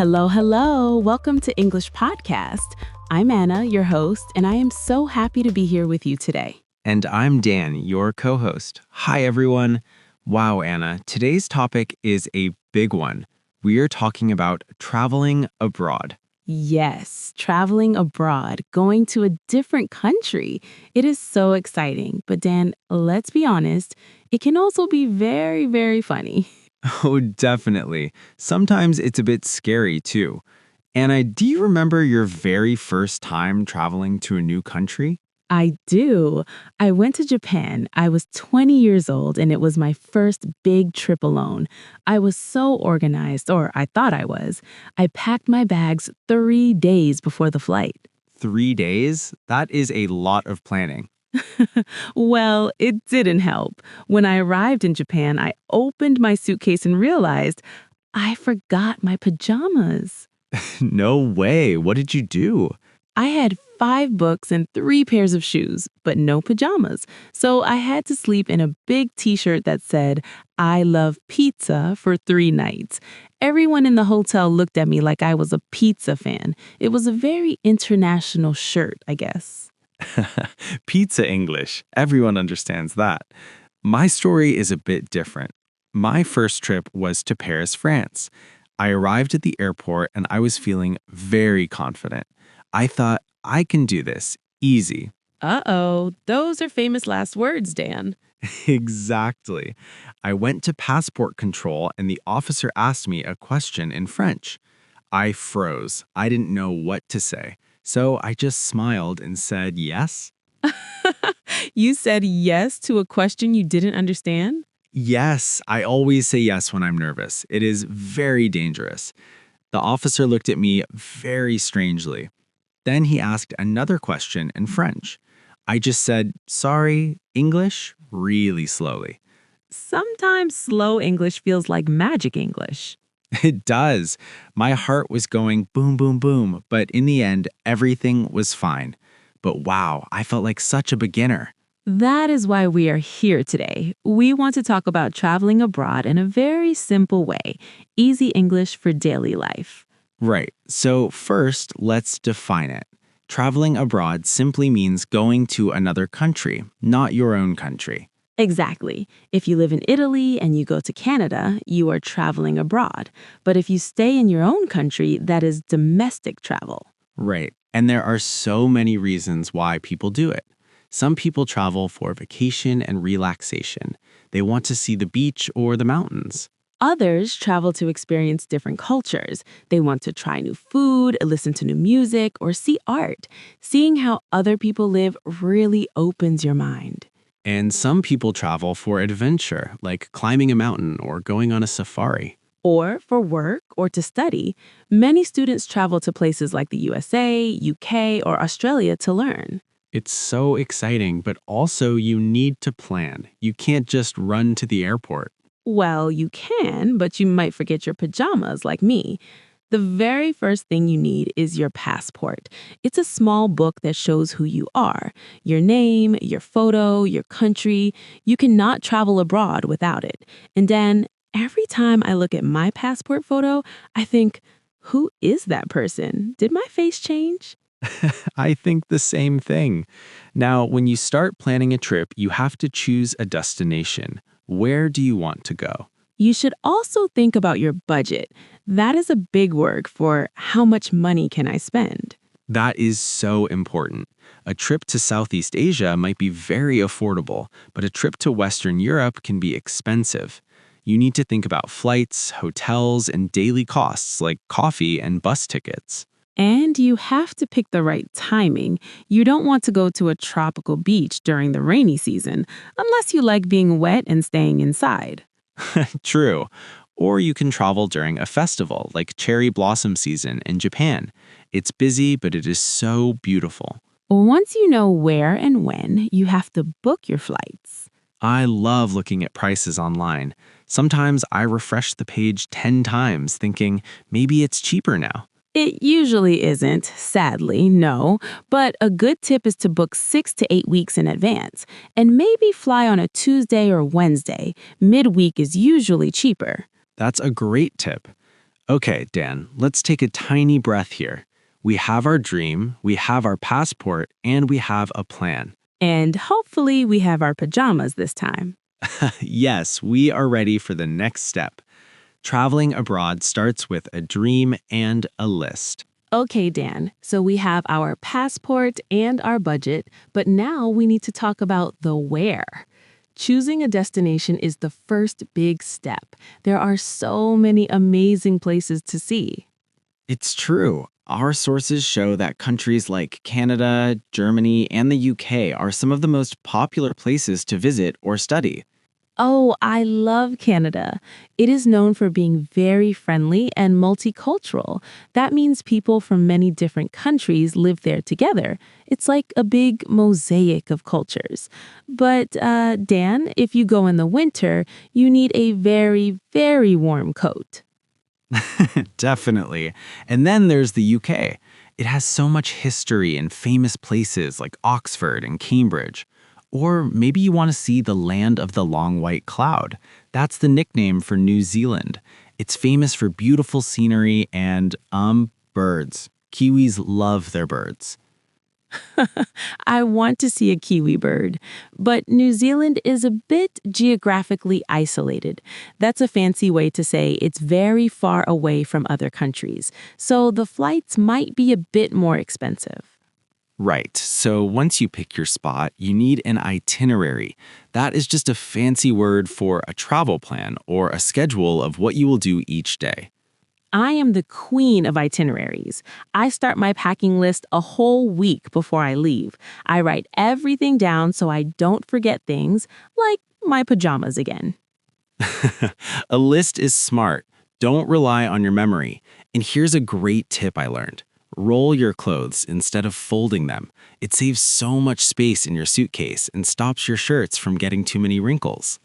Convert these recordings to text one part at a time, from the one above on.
Hello, hello. Welcome to English Podcast. I'm Anna, your host, and I am so happy to be here with you today. And I'm Dan, your co host. Hi, everyone. Wow, Anna, today's topic is a big one. We are talking about traveling abroad. Yes, traveling abroad, going to a different country. It is so exciting. But Dan, let's be honest, it can also be very, very funny. Oh, definitely. Sometimes it's a bit scary, too. Anna, do you remember your very first time traveling to a new country? I do. I went to Japan. I was 20 years old, and it was my first big trip alone. I was so organized, or I thought I was. I packed my bags 3 days before the flight. 3 days? That is a lot of planning. Well, it didn't help. When I arrived in Japan, I opened my suitcase and realized I forgot my pajamas. No way. What did you do? I had 5 books and 3 pairs of shoes, but no pajamas. So I had to sleep in a big t shirt that said, I love pizza for 3 nights. Everyone in the hotel looked at me like I was a pizza fan. It was a very international shirt, I guess. Pizza English. Everyone understands that. My story is a bit different. My first trip was to Paris, France. I arrived at the airport and I was feeling very confident. I thought, I can do this. Easy. Uh-oh, those are famous last words, Dan. Exactly. I went to passport control and the officer asked me a question in French. I froze. I didn't know what to say. So I just smiled and said yes. You said yes to a question you didn't understand? Yes, I always say yes when I'm nervous. It is very dangerous. The officer looked at me very strangely. Then he asked another question in French. I just said, sorry, English, really slowly. Sometimes slow English feels like magic English. It does. My heart was going boom, boom, boom, but in the end, everything was fine. But wow, I felt like such a beginner. That is why we are here today. We want to talk about traveling abroad in a very simple way, easy English for daily life. Right, so first, let's define it. Traveling abroad simply means going to another country, not your own country. Exactly. If you live in Italy and you go to Canada, you are traveling abroad. But if you stay in your own country, that is domestic travel. Right, and there are so many reasons why people do it. Some people travel for vacation and relaxation. They want to see the beach or the mountains. Others travel to experience different cultures. They want to try new food, listen to new music, or see art. Seeing how other people live really opens your mind. And some people travel for adventure, like climbing a mountain or going on a safari. Or for work or to study, many students travel to places like the USA, UK, or Australia to learn. It's so exciting, but also you need to plan. You can't just run to the airport. Well, you can, but you might forget your pajamas like me. The very first thing you need is your passport. It's a small book that shows who you are, your name, your photo, your country. You cannot travel abroad without it. And then every time I look at my passport photo, I think, who is that person? Did my face change? I think the same thing. Now, when you start planning a trip, you have to choose a destination. Where do you want to go? You should also think about your budget. That is a big word for how much money can I spend? That is so important. A trip to Southeast Asia might be very affordable, but a trip to Western Europe can be expensive. You need to think about flights, hotels, and daily costs like coffee and bus tickets. And you have to pick the right timing. You don't want to go to a tropical beach during the rainy season, unless you like being wet and staying inside. True. Or you can travel during a festival like cherry blossom season in Japan. It's busy, but it is so beautiful. Once you know where and when, you have to book your flights. I love looking at prices online. Sometimes I refresh the page 10 times thinking maybe it's cheaper now. It usually isn't, sadly, no, but a good tip is to book 6 to 8 weeks in advance and maybe fly on a Tuesday or Wednesday. Midweek is usually cheaper. That's a great tip. Okay, Dan, let's take a tiny breath here. We have our dream, we have our passport, and we have a plan. And hopefully we have our pajamas this time. Yes, we are ready for the next step. Traveling abroad starts with a dream and a list. Okay, Dan, so we have our passport and our budget, but now we need to talk about the where. Choosing a destination is the first big step. There are so many amazing places to see. It's true. Our sources show that countries like Canada, Germany, and the UK are some of the most popular places to visit or study. Oh, I love Canada. It is known for being very friendly and multicultural. That means people from many different countries live there together. It's like a big mosaic of cultures. But, Dan, if you go in the winter, you need a very, very warm coat. Definitely. And then there's the UK. It has so much history and famous places like Oxford and Cambridge. Or maybe you want to see the land of the long white cloud. That's the nickname for New Zealand. It's famous for beautiful scenery and, birds. Kiwis love their birds. I want to see a kiwi bird, but New Zealand is a bit geographically isolated. That's a fancy way to say it's very far away from other countries, so the flights might be a bit more expensive. Right. So once you pick your spot, you need an itinerary. That is just a fancy word for a travel plan or a schedule of what you will do each day. I am the queen of itineraries. I start my packing list a whole week before I leave. I write everything down so I don't forget things, like my pajamas again. A list is smart. Don't rely on your memory. And here's a great tip I learned. Roll your clothes instead of folding them. It saves so much space in your suitcase and stops your shirts from getting too many wrinkles.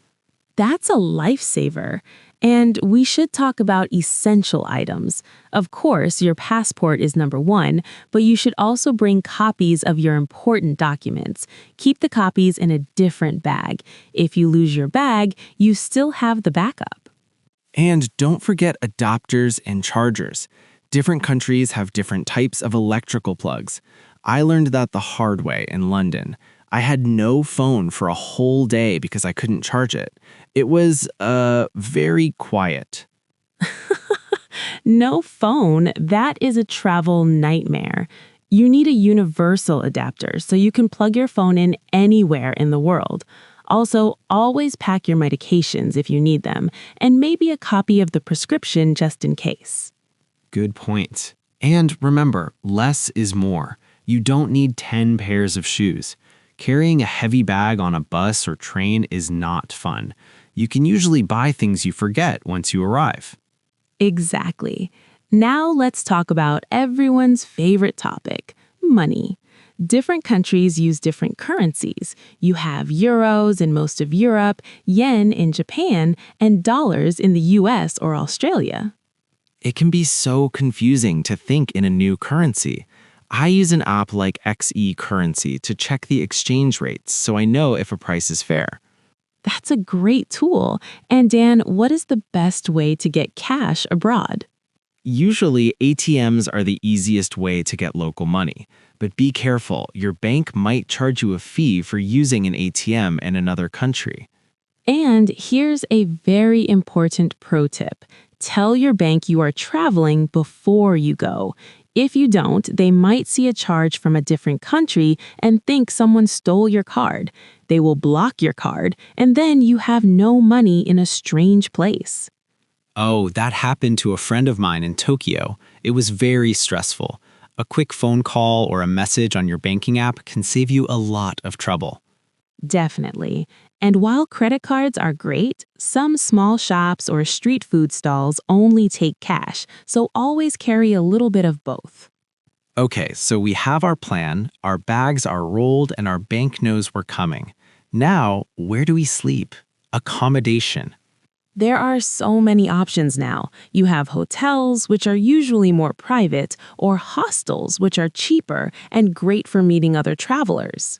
That's a lifesaver. And we should talk about essential items. Of course, your passport is number one, but you should also bring copies of your important documents. Keep the copies in a different bag. If you lose your bag, you still have the backup. And don't forget adapters and chargers. Different countries have different types of electrical plugs. I learned that the hard way in London. I had no phone for a whole day because I couldn't charge it. It was, very quiet. No phone, that is a travel nightmare. You need a universal adapter so you can plug your phone in anywhere in the world. Also, always pack your medications if you need them, and maybe a copy of the prescription just in case. Good point. And remember, less is more. You don't need 10 pairs of shoes. Carrying a heavy bag on a bus or train is not fun. You can usually buy things you forget once you arrive. Exactly. Now let's talk about everyone's favorite topic, money. Different countries use different currencies. You have euros in most of Europe, yen in Japan, and dollars in the US or Australia. It can be so confusing to think in a new currency. I use an app like XE Currency to check the exchange rates so I know if a price is fair. That's a great tool. And Dan, what is the best way to get cash abroad? Usually, ATMs are the easiest way to get local money. But be careful, your bank might charge you a fee for using an ATM in another country. And here's a very important pro tip. Tell your bank you are traveling before you go. If you don't, they might see a charge from a different country and think someone stole your card. They will block your card, and then you have no money in a strange place. Oh, that happened to a friend of mine in Tokyo. It was very stressful. A quick phone call or a message on your banking app can save you a lot of trouble. Definitely. And while credit cards are great, some small shops or street food stalls only take cash, so always carry a little bit of both. Okay, so we have our plan, our bags are rolled, and our bank knows we're coming. Now, where do we sleep? Accommodation. There are so many options now. You have hotels, which are usually more private, or hostels, which are cheaper and great for meeting other travelers.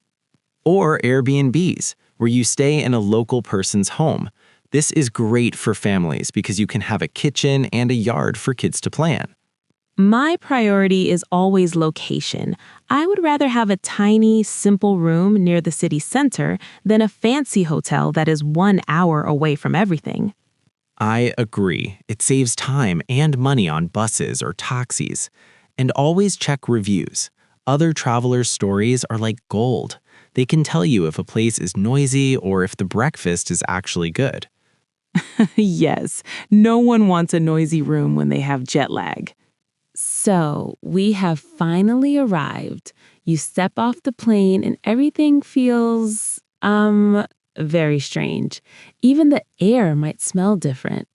Or Airbnbs, where you stay in a local person's home. This is great for families because you can have a kitchen and a yard for kids to play in. My priority is always location. I would rather have a tiny, simple room near the city center than a fancy hotel that is 1 hour away from everything. I agree. It saves time and money on buses or taxis. And always check reviews. Other travelers' stories are like gold. They can tell you if a place is noisy or if the breakfast is actually good. Yes, no one wants a noisy room when they have jet lag. So, we have finally arrived. You step off the plane and everything feels, very strange. Even the air might smell different.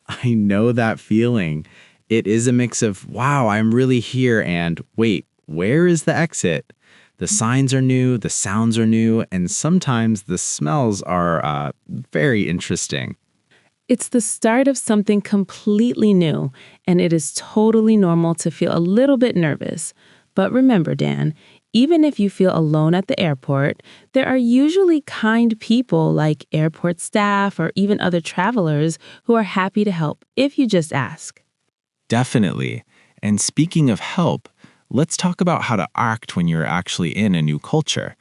I know that feeling. It is a mix of, wow, I'm really here, and wait, where is the exit? The signs are new, the sounds are new, and sometimes the smells are very interesting. It's the start of something completely new, and it is totally normal to feel a little bit nervous. But remember, Dan, even if you feel alone at the airport, there are usually kind people like airport staff or even other travelers who are happy to help if you just ask. Definitely. And speaking of help, let's talk about how to act when you're actually in a new culture.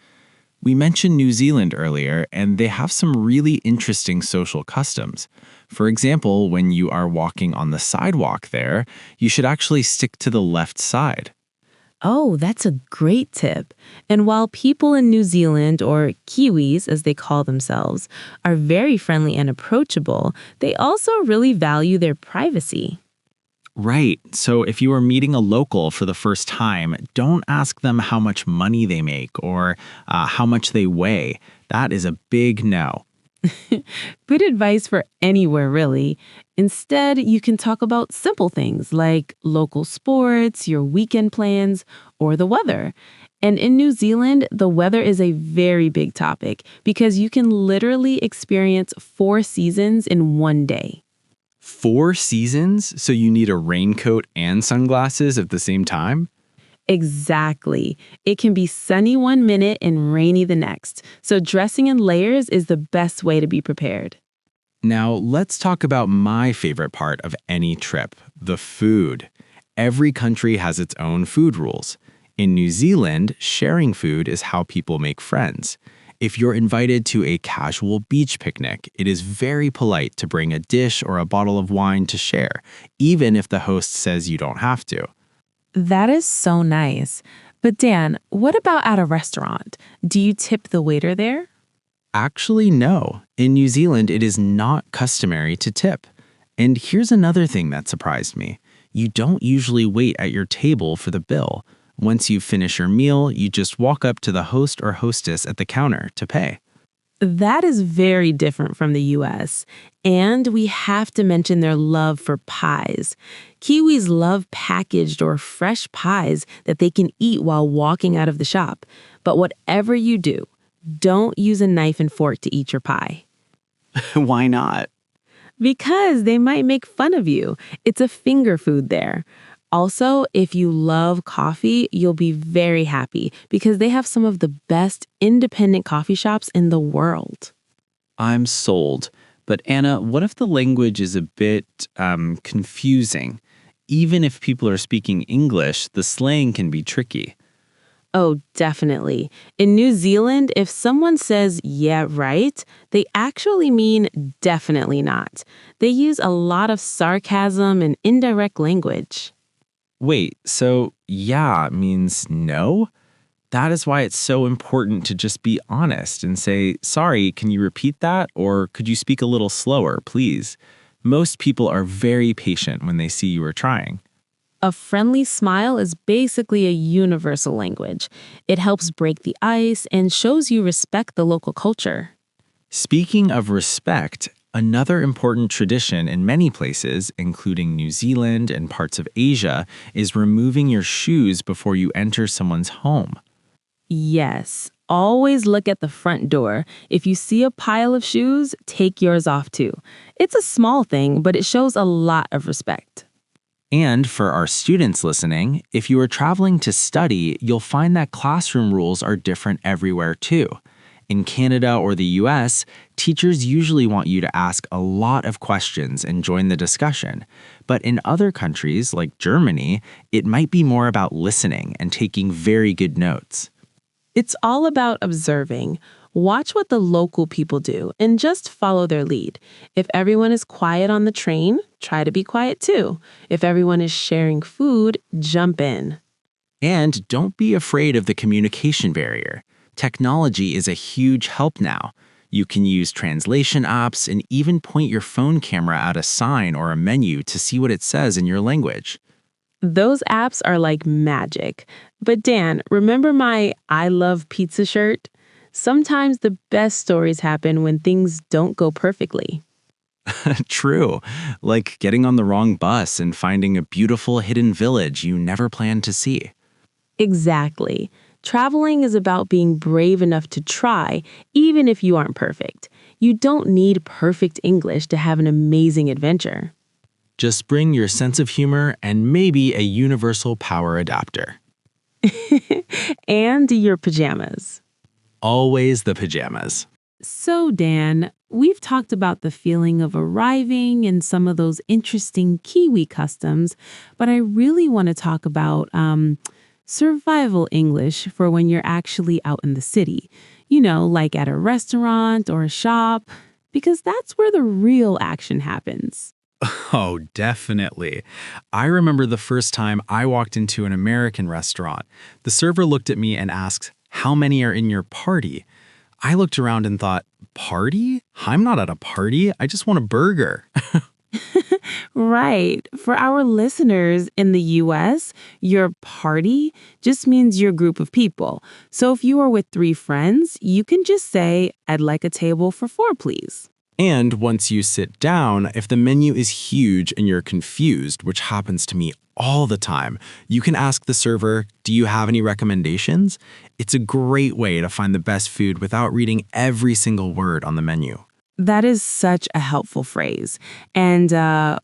We mentioned New Zealand earlier, and they have some really interesting social customs. For example, when you are walking on the sidewalk there, you should actually stick to the left side. Oh, that's a great tip. And while people in New Zealand, or Kiwis as they call themselves, are very friendly and approachable, they also really value their privacy. Right. So if you are meeting a local for the first time, don't ask them how much money they make or how much they weigh. That is a big no. Good advice for anywhere, really. Instead, you can talk about simple things like local sports, your weekend plans, or the weather. And in New Zealand, the weather is a very big topic because you can literally experience 4 seasons in one day. 4 seasons? So you need a raincoat and sunglasses at the same time? Exactly. It can be sunny 1 minute and rainy the next. So dressing in layers is the best way to be prepared. Now, let's talk about my favorite part of any trip, the food. Every country has its own food rules. In New Zealand, sharing food is how people make friends. If you're invited to a casual beach picnic, it is very polite to bring a dish or a bottle of wine to share, even if the host says you don't have to. That is so nice. But Dan, what about at a restaurant? Do you tip the waiter there? Actually, no. In New Zealand, it is not customary to tip. And here's another thing that surprised me. You don't usually wait at your table for the bill. Once you finish your meal, you just walk up to the host or hostess at the counter to pay. That is very different from the US. And we have to mention their love for pies. Kiwis love packaged or fresh pies that they can eat while walking out of the shop. But whatever you do, don't use a knife and fork to eat your pie. Why not? Because they might make fun of you. It's a finger food there. Also, if you love coffee, you'll be very happy because they have some of the best independent coffee shops in the world. I'm sold. But Anna, what if the language is a bit confusing? Even if people are speaking English, the slang can be tricky. Oh, definitely. In New Zealand, if someone says, yeah, right, they actually mean definitely not. They use a lot of sarcasm and indirect language. Wait, so yeah means no? That is why it's so important to just be honest and say, sorry, can you repeat that? Or could you speak a little slower, please? Most people are very patient when they see you are trying. A friendly smile is basically a universal language. It helps break the ice and shows you respect the local culture. Speaking of respect, another important tradition in many places, including New Zealand and parts of Asia, is removing your shoes before you enter someone's home. Yes, always look at the front door. If you see a pile of shoes, take yours off too. It's a small thing, but it shows a lot of respect. And for our students listening, if you are traveling to study, you'll find that classroom rules are different everywhere too. In Canada or the US, teachers usually want you to ask a lot of questions and join the discussion. But in other countries, like Germany, it might be more about listening and taking very good notes. It's all about observing. Watch what the local people do and just follow their lead. If everyone is quiet on the train, try to be quiet too. If everyone is sharing food, jump in. And don't be afraid of the communication barrier. Technology is a huge help now. You can use translation apps and even point your phone camera at a sign or a menu to see what it says in your language. Those apps are like magic. But Dan, remember my I love pizza shirt? Sometimes the best stories happen when things don't go perfectly. True, like getting on the wrong bus and finding a beautiful hidden village you never planned to see. Exactly. Traveling is about being brave enough to try, even if you aren't perfect. You don't need perfect English to have an amazing adventure. Just bring your sense of humor and maybe a universal power adapter. And your pajamas. Always the pajamas. So, Dan, we've talked about the feeling of arriving and some of those interesting Kiwi customs, but I really want to talk about survival English for when you're actually out in the city. You know, like at a restaurant or a shop, because that's where the real action happens. Oh, definitely. I remember the first time I walked into an American restaurant. The server looked at me and asked, "How many are in your party?" I looked around and thought, "Party? I'm not at a party. I just want a burger." Right. For our listeners in the US, your party just means your group of people. So if you are with 3 friends, you can just say, "I'd like a table for 4, please." And once you sit down, if the menu is huge and you're confused, which happens to me all the time, you can ask the server, "Do you have any recommendations?" It's a great way to find the best food without reading every single word on the menu. That is such a helpful phrase. And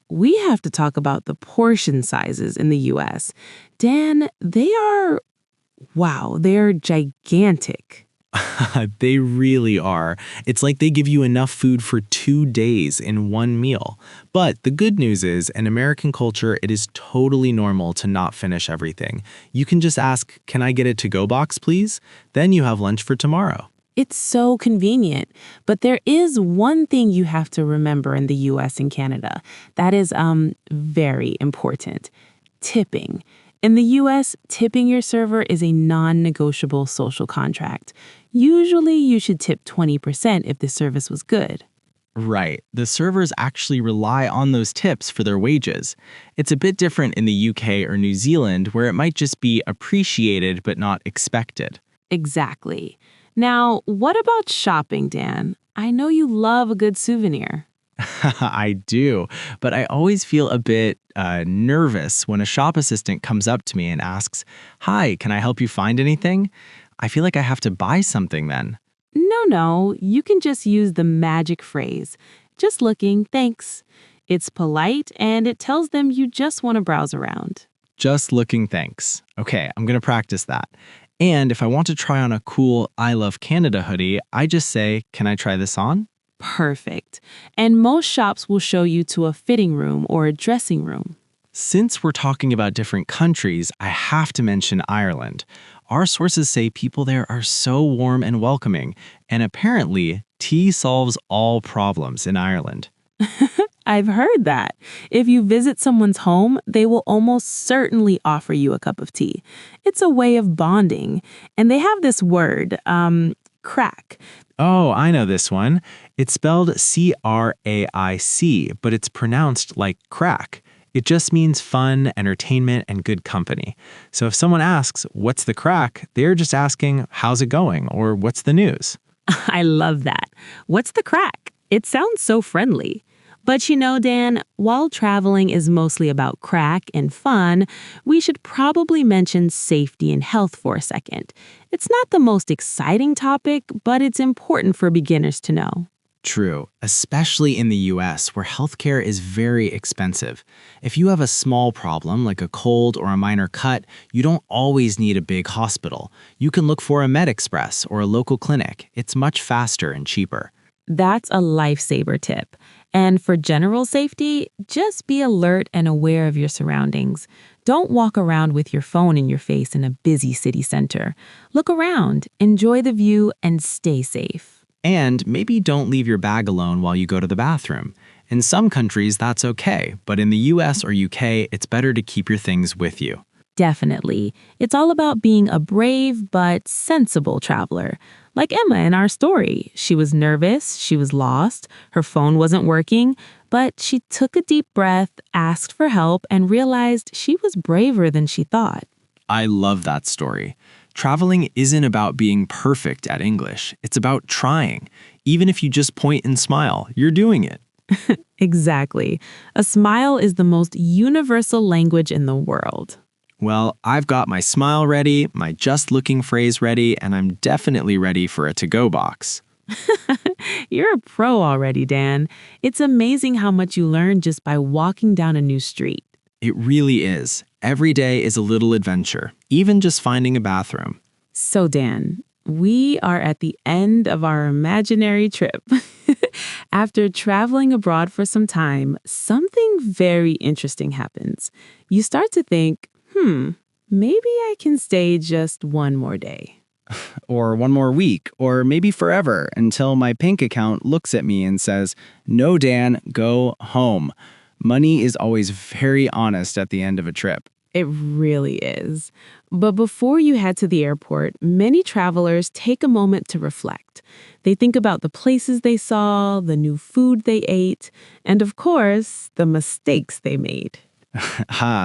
we have to talk about the portion sizes in the US. Dan, they're gigantic. They really are. It's like they give you enough food for 2 days in one meal. But the good news is, in American culture, it is totally normal to not finish everything. You can just ask, "Can I get a to-go box, please?" Then you have lunch for tomorrow. It's so convenient. But there is one thing you have to remember in the US and Canada that is very important: tipping. In the US, tipping your server is a non-negotiable social contract. Usually, you should tip 20% if the service was good. Right. The servers actually rely on those tips for their wages. It's a bit different in the UK or New Zealand, where it might just be appreciated but not expected. Exactly. Now, what about shopping, Dan? I know you love a good souvenir. I do, but I always feel a bit nervous when a shop assistant comes up to me and asks, "Hi, can I help you find anything?" I feel like I have to buy something then. No, you can just use the magic phrase, "Just looking, thanks." It's polite and it tells them you just want to browse around. Just looking, thanks. Okay, I'm going to practice that. And if I want to try on a cool I Love Canada hoodie, I just say, "Can I try this on?" Perfect. And most shops will show you to a fitting room or a dressing room. Since we're talking about different countries, I have to mention Ireland. Our sources say people there are so warm and welcoming, and apparently, tea solves all problems in Ireland. I've heard that. If you visit someone's home, they will almost certainly offer you a cup of tea. It's a way of bonding. And they have this word, crack. Oh, I know this one. It's spelled C-R-A-I-C, but it's pronounced like crack. It just means fun, entertainment, and good company. So if someone asks, "What's the crack?" they're just asking, "How's it going?" or "What's the news?" I love that. What's the crack? It sounds so friendly. But you know, Dan, while traveling is mostly about crack and fun, we should probably mention safety and health for a second. It's not the most exciting topic, but it's important for beginners to know. True, especially in the US, where healthcare is very expensive. If you have a small problem like a cold or a minor cut, you don't always need a big hospital. You can look for a MedExpress or a local clinic. It's much faster and cheaper. That's a lifesaver tip. And for general safety, just be alert and aware of your surroundings. Don't walk around with your phone in your face in a busy city center. Look around, enjoy the view, and stay safe. And maybe don't leave your bag alone while you go to the bathroom. In some countries, that's okay, but in the US or UK, it's better to keep your things with you. Definitely. It's all about being a brave but sensible traveler. Like Emma in our story. She was nervous, she was lost, her phone wasn't working, but she took a deep breath, asked for help, and realized she was braver than she thought. I love that story. Traveling isn't about being perfect at English. It's about trying. Even if you just point and smile, you're doing it. Exactly. A smile is the most universal language in the world. Well, I've got my smile ready, my just looking phrase ready, and I'm definitely ready for a to-go box. You're a pro already, Dan. It's amazing how much you learn just by walking down a new street. It really is. Every day is a little adventure, even just finding a bathroom. So, Dan, we are at the end of our imaginary trip. After traveling abroad for some time, something very interesting happens. You start to think, maybe I can stay just one more day. Or one more week, or maybe forever, until my bank account looks at me and says, "No, Dan, go home." Money is always very honest at the end of a trip. It really is. But before you head to the airport, many travelers take a moment to reflect. They think about the places they saw, the new food they ate, and of course, the mistakes they made.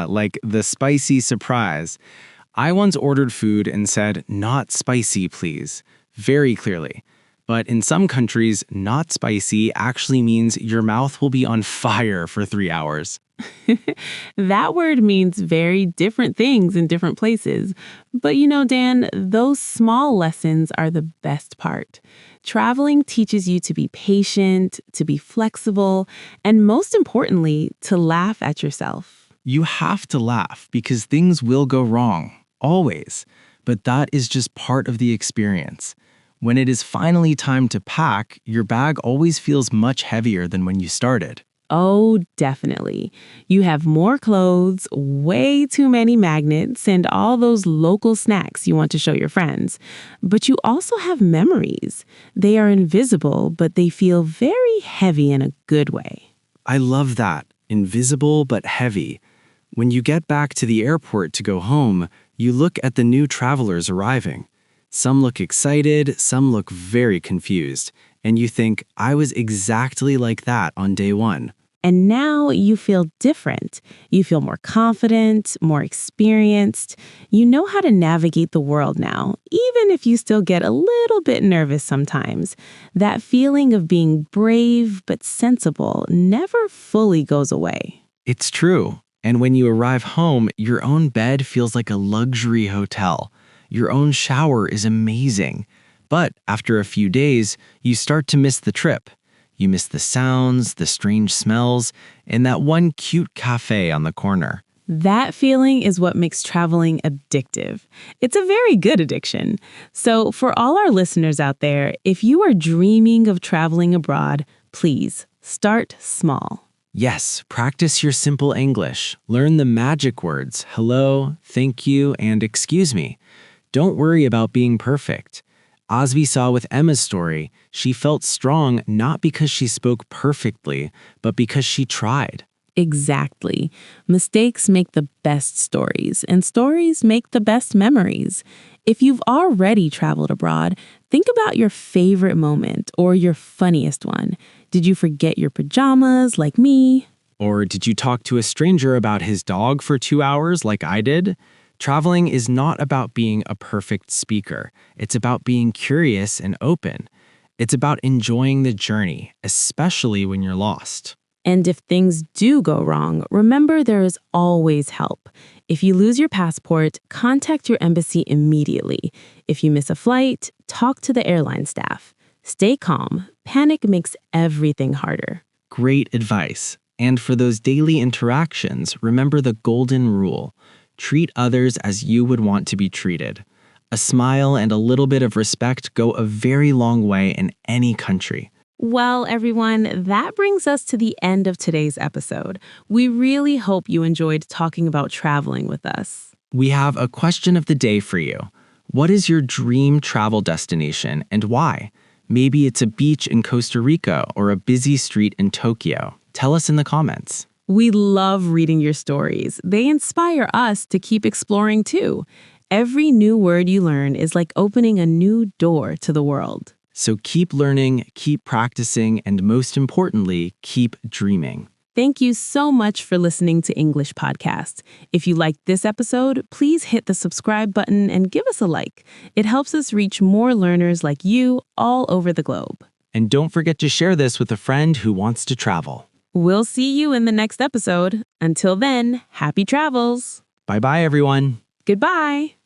Like the spicy surprise. I once ordered food and said, "Not spicy, please," very clearly. But in some countries, not spicy actually means your mouth will be on fire for 3 hours. That word means very different things in different places. But you know, Dan, those small lessons are the best part. Traveling teaches you to be patient, to be flexible, and most importantly, to laugh at yourself. You have to laugh because things will go wrong, always. But that is just part of the experience. When it is finally time to pack, your bag always feels much heavier than when you started. Oh, definitely. You have more clothes, way too many magnets, and all those local snacks you want to show your friends. But you also have memories. They are invisible, but they feel very heavy in a good way. I love that. Invisible but heavy. When you get back to the airport to go home, you look at the new travelers arriving. Some look excited, some look very confused, and you think, I was exactly like that on day one. And now you feel different. You feel more confident, more experienced. You know how to navigate the world now, even if you still get a little bit nervous sometimes. That feeling of being brave but sensible never fully goes away. It's true. And when you arrive home, your own bed feels like a luxury hotel. Your own shower is amazing. But after a few days, you start to miss the trip. You miss the sounds, the strange smells, and that one cute cafe on the corner. That feeling is what makes traveling addictive. It's a very good addiction. So for all our listeners out there, if you are dreaming of traveling abroad, please start small. Yes, practice your simple English. Learn the magic words, hello, thank you, and excuse me. Don't worry about being perfect. As we saw with Emma's story, she felt strong not because she spoke perfectly, but because she tried. Exactly. Mistakes make the best stories, and stories make the best memories. If you've already traveled abroad, think about your favorite moment or your funniest one. Did you forget your pajamas like me? Or did you talk to a stranger about his dog for 2 hours like I did? Traveling is not about being a perfect speaker. It's about being curious and open. It's about enjoying the journey, especially when you're lost. And if things do go wrong, remember there is always help. If you lose your passport, contact your embassy immediately. If you miss a flight, talk to the airline staff. Stay calm. Panic makes everything harder. Great advice. And for those daily interactions, remember the golden rule. Treat others as you would want to be treated. A smile and a little bit of respect go a very long way in any country. Well, everyone, that brings us to the end of today's episode. We really hope you enjoyed talking about traveling with us. We have a question of the day for you. What is your dream travel destination and why? Maybe it's a beach in Costa Rica or a busy street in Tokyo. Tell us in the comments. We love reading your stories. They inspire us to keep exploring too. Every new word you learn is like opening a new door to the world. So keep learning, keep practicing, and most importantly, keep dreaming. Thank you so much for listening to English Podcast. If you liked this episode, please hit the subscribe button and give us a like. It helps us reach more learners like you all over the globe. And don't forget to share this with a friend who wants to travel. We'll see you in the next episode. Until then, happy travels. Bye-bye, everyone. Goodbye.